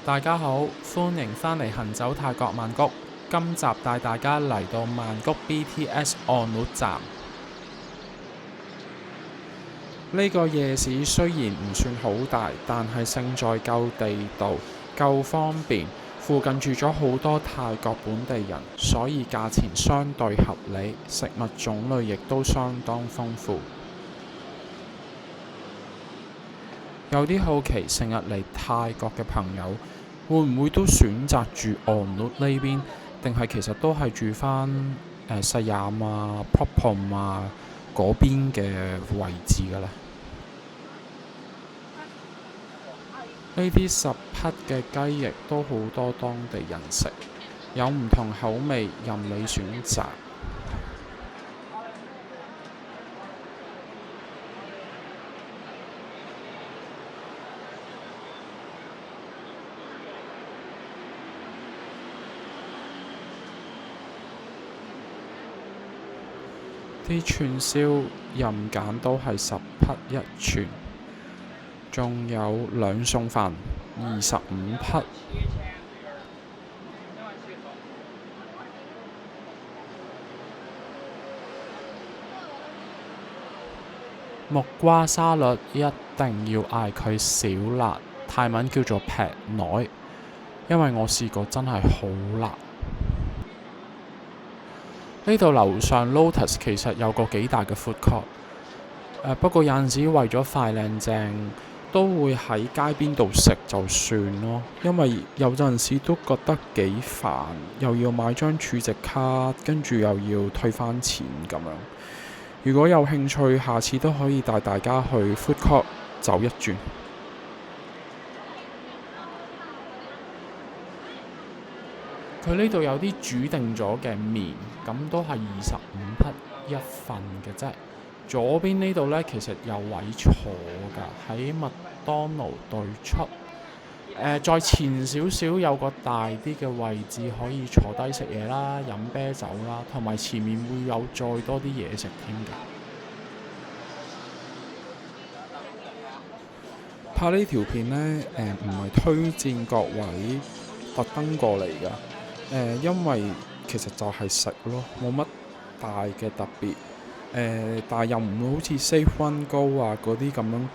大家好，歡迎返嚟行走泰國曼谷。今集帶大家嚟到曼谷 BTS 按牻站。呢個夜市雖然唔算好大，但係勝在夠地道、夠方便。附近住咗好多泰國本地人，所以價錢相對合理，食物種類亦都相當豐富。有啲好奇，成日嚟泰國嘅朋友會唔會都選擇住按牻呢邊，定係其實都係住返Siam啊、Prompton 啊嗰邊嘅位置㗎呢？呢啲十匹嘅雞翼都好多當地人食，有唔同口味任你選擇。啲串燒任揀都係10匹一串，仲有兩餸飯25匹。木瓜沙律一定要嗌佢少辣，泰文叫做劈內，因為我試過真係好辣。呢度樓上 Lotus 其實有個幾大嘅 food court，不過有陣時為咗快靚正，都會喺街邊度食就算咯，因為有陣時都覺得幾煩，又要買張儲值卡，跟住又要退返錢咁樣。如果有興趣，下次都可以帶大家去 food court 走一轉。佢呢度有啲煮定咗嘅麵，咁都係25匹一份嘅啫。左邊呢度呢，其實有位坐㗎，喺麥當勞對出。再前少少有個大啲嘅位置可以坐低食嘢啦、飲啤酒啦，同埋前面會有再多啲嘢食添㗎。拍呢條片呢，唔係推薦各位特登過嚟㗎。因為其實就係食咯，冇乜大嘅特別。但係又唔會好似 Safe One Go 啊嗰啲咁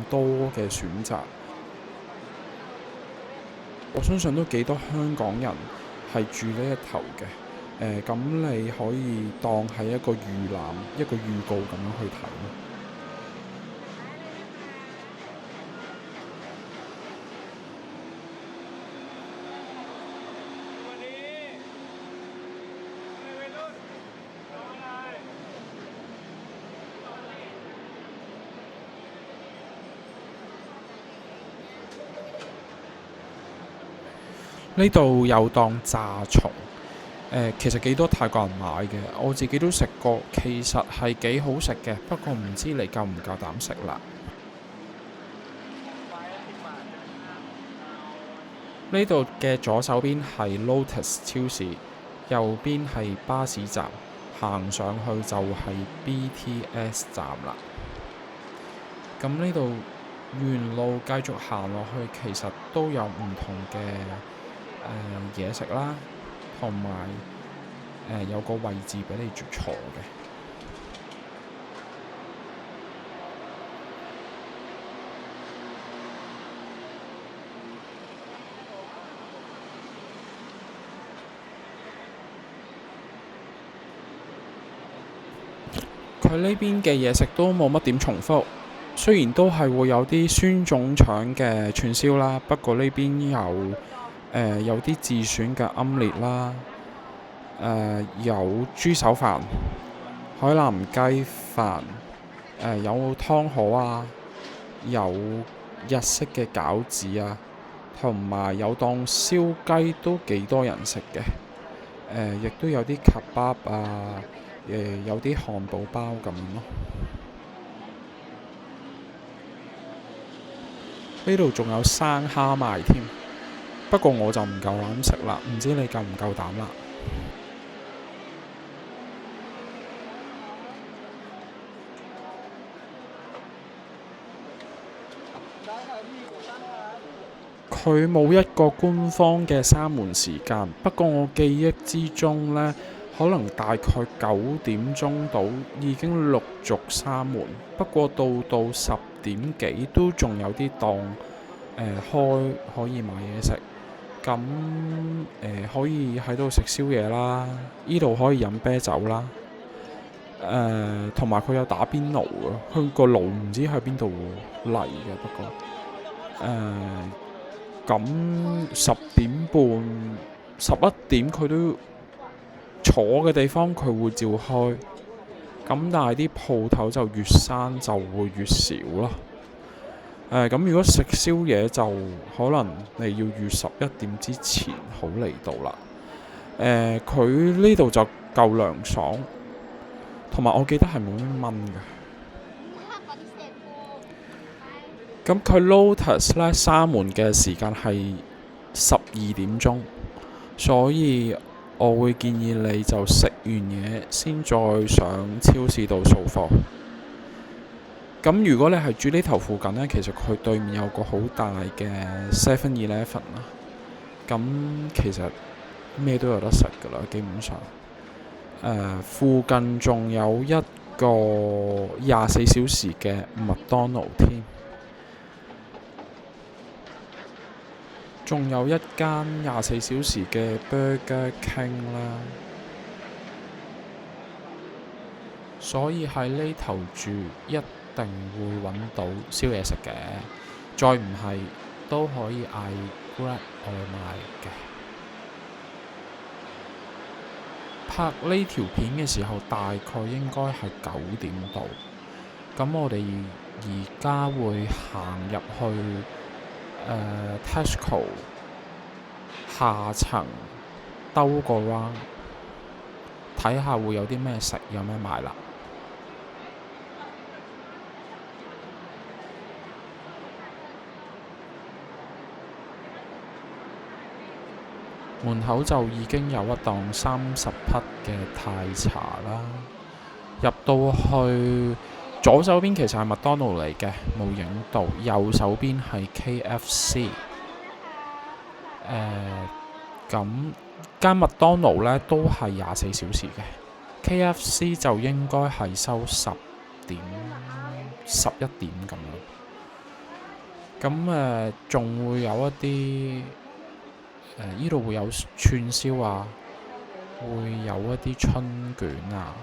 多嘅選擇。我相信都幾多香港人係住呢一頭嘅。咁你可以當係一個預覽、一個預告咁樣去睇。呢度有檔炸蟲，其實幾多泰國人買嘅，我自己都食過，其實係幾好食嘅，不過唔知你夠唔夠膽食啦。呢度嘅左手邊係 Lotus 超市，右邊係巴士站，行上去就係 BTS 站啦。咁呢度沿路繼續行落去，其實都有唔同嘅嘢食啦，同埋有個位置俾你坐嘅。佢呢邊嘅嘢食都冇乜點重複，雖然都係會有啲酸種腸嘅串燒啦，不過呢邊有啲自選嘅奄列啦，有豬手飯、海南雞飯，有湯河啊，有日式嘅餃子啊，同埋有檔燒雞都幾多人食嘅，亦都有啲 kebab 啊，有啲漢堡包咁咯。呢度仲有生蝦賣添，不過我就唔夠膽食啦，唔知你夠唔夠膽啦？佢冇一個官方嘅閂門時間，不過我記憶之中呢，可能大概9點鐘到已經陸續閂門，不過到10點幾都仲有啲檔開可以買嘢食，咁可以喺度食宵夜啦，呢度可以飲啤酒啦，同埋佢有打邊爐嘅，佢個爐唔知喺邊度嚟嘅，不過咁10點半、11點佢都坐嘅地方佢會照開，咁但係啲鋪頭就越閂就會越少咯。咁如果食宵夜就可能你要預11點之前好嚟到啦。佢呢度就夠涼爽，同埋我記得係冇咩蚊嘅。咁佢 Lotus 咧閂門嘅時間係12點鐘，所以我會建議你就食完嘢先再上超市度掃貨。咁如果你係住呢頭附近呢，其實佢對面有個好大嘅 7-Eleven 啦。咁其實咩都有得食噶啦，基本上。附近仲有一個24小時嘅麥當勞添。仲有一間24小時嘅 Burger King 啦，所以喺呢頭住一定會揾到宵夜食嘅，再唔係都可以嗌 Grab 外賣嘅。拍呢條片嘅時候大概應該係9點到，咁我哋而家會行入去Tesco 下層兜個 round， 睇下會有啲咩食，有咩買啦。門口就已經有一檔30匹嘅泰茶啦。入到去左手邊其實係麥當勞嚟嘅，冇影到。右手邊係 KFC。咁間麥當勞呢都係24小時嘅，KFC 就應該係收10點、11點咁樣。咁仲會有一啲呢度會有串燒啊，會有一啲春卷啊，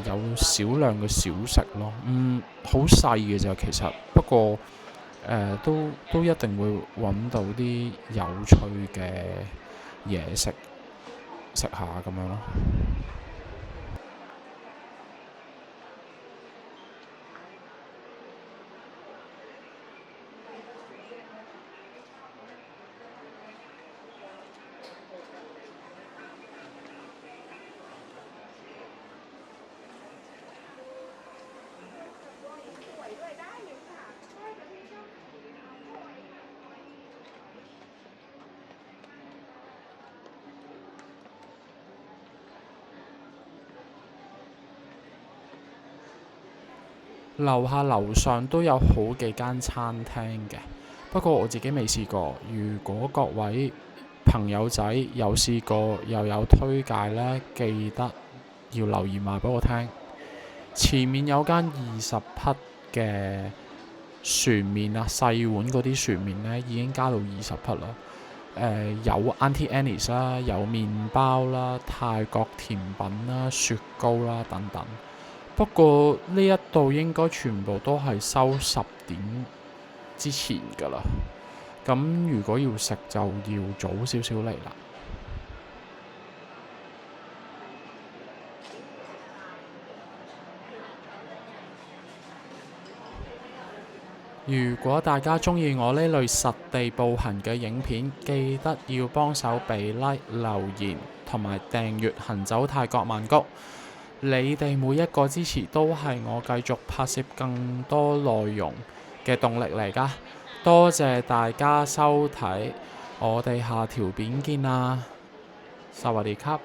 有少量嘅小食咯，好細嘅咋其實，不過都一定會揾到啲有趣嘅嘢食下咁樣咯。樓下樓上都有好幾間餐廳嘅，不過我自己未試過。如果各位朋友仔有試過又有推介呢，記得要留言話俾我聽。前面有間20匹嘅船麵啊，細碗嗰啲船麵呢已經加到20匹啦。有 Auntie Annie's 啦，有麵包啦，泰國甜品啦，雪糕啦等等。不過呢一度應該全部都係收10點之前㗎啦。咁如果要食就要早少少嚟啦。如果大家鍾意我呢類實地步行嘅影片，記得要幫手俾 like、留言同埋訂閱行走泰國曼谷。你哋每一個支持都係我繼續拍攝更多內容嘅動力嚟㗎。多謝大家收睇，我哋下條片見啦，薩瓦迪卡。